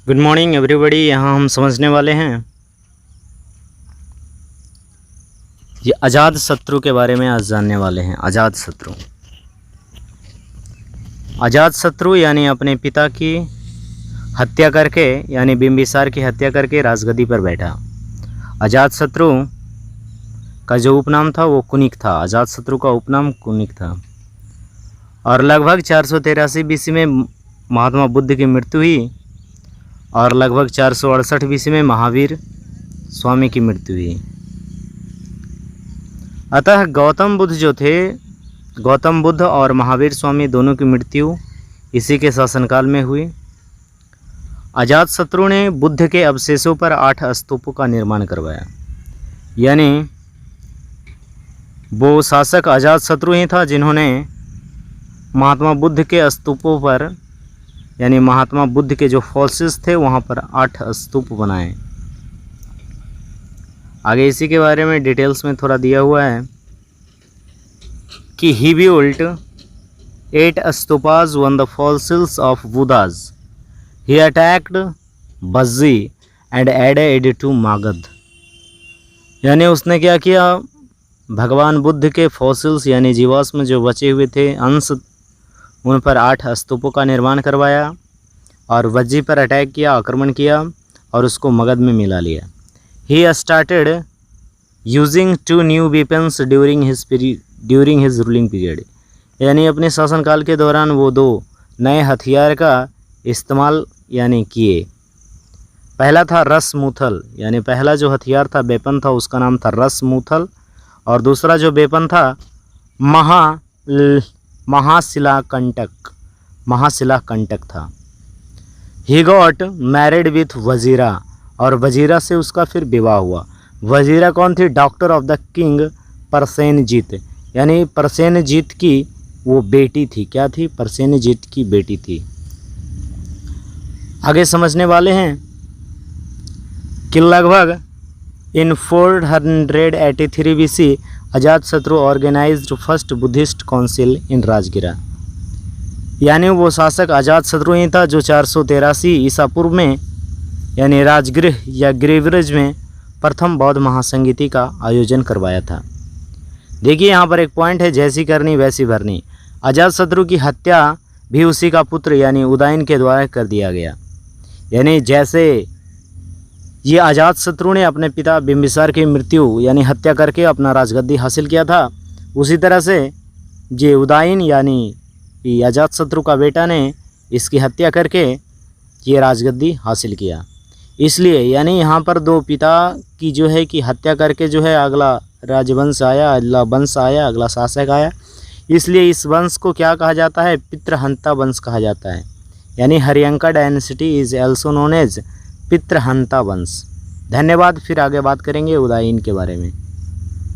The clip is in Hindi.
Good morning everybody. यहाँ हम समझने वाले हैं ये अजातशत्रु के बारे में आज जानने वाले हैं। अजातशत्रु यानी अपने पिता की हत्या करके यानी बिंबिसार की हत्या करके राजगद्दी पर बैठा। अजातशत्रु का जो उपनाम था वो कुनिक था। अजातशत्रु का उपनाम कुनिक था और लगभग 483 बीसी में महात्मा बुद्ध की मृत्यु हुई और लगभग 468 बीसी में महावीर स्वामी की मृत्यु हुई। अतः गौतम बुद्ध जो थे, गौतम बुद्ध और महावीर स्वामी दोनों की मृत्यु इसी के शासनकाल में हुई। अजातशत्रु ने बुद्ध के अवशेषों पर 8 स्तूपों का निर्माण करवाया। यानी वो शासक अजातशत्रु ही था जिन्होंने महात्मा बुद्ध के स्तूपों पर यानी महात्मा बुद्ध के जो फॉसिल्स थे वहाँ पर 8 स्तूप बनाए। आगे इसी के बारे में डिटेल्स में थोड़ा दिया हुआ है कि he built 8 stupas on the fossils of Buddhas. He attacked Vajji and added to Magadh. यानी उसने क्या किया, भगवान बुद्ध के फॉसिल्स यानी जीवाश्म जो बचे हुए थे अंश, उन पर 8 स्तूपों का निर्माण करवाया और वज्जी पर अटैक किया, आक्रमण किया और उसको मगध में मिला लिया। He started using 2 new weapons during his ruling period. यानी अपने शासनकाल के दौरान वो 2 नए हथियार का इस्तेमाल यानी किए। पहला था रसमूथल, यानी पहला जो हथियार था वेपन था उसका नाम था रसमूथल और दूसरा जो वेपन था महाशिलाकंटक था। He got married with Wazira और वजीरा से उसका फिर विवाह हुआ। वजीरा कौन थी? डॉक्टर ऑफ द किंग परसेनजीत, यानी परसेनजीत की वो बेटी थी। क्या थी? परसेनजीत की बेटी थी। आगे समझने वाले हैं कि लगभग in 483 BC Ajatashatru organised first Buddhist council in Rajgira. यानी वो शासक अजातशत्रु ही था जो 483 ईसा पूर्व में यानी राजगृह या गिरिव्रज में प्रथम बौद्ध महासंगीति का आयोजन करवाया था। देखिए यहाँ पर एक पॉइंट है, जैसी करनी वैसी भरनी। अजातशत्रु की हत्या भी उसी का पुत्र यानी उदयन के द्वारा कर दिया गया। यानी जैसे ये अजातशत्रु ने अपने पिता बिंबिसार की मृत्यु यानी हत्या करके अपना राजगद्दी हासिल किया था, उसी तरह से ये उदयन यानी अजातशत्रु का बेटा ने इसकी हत्या करके ये राजगद्दी हासिल किया। इसलिए यानी यहाँ पर 2 पिता की जो है कि हत्या करके जो है अगला राजवंश आया, अगला वंश आया, अगला शासक आया। इसलिए इस वंश को क्या कहा जाता है? पितृहंता वंश कहा जाता है। यानी Haryanka dynasty is also known as पितृहंता वंश। धन्यवाद। फिर आगे बात करेंगे उदयन के बारे में।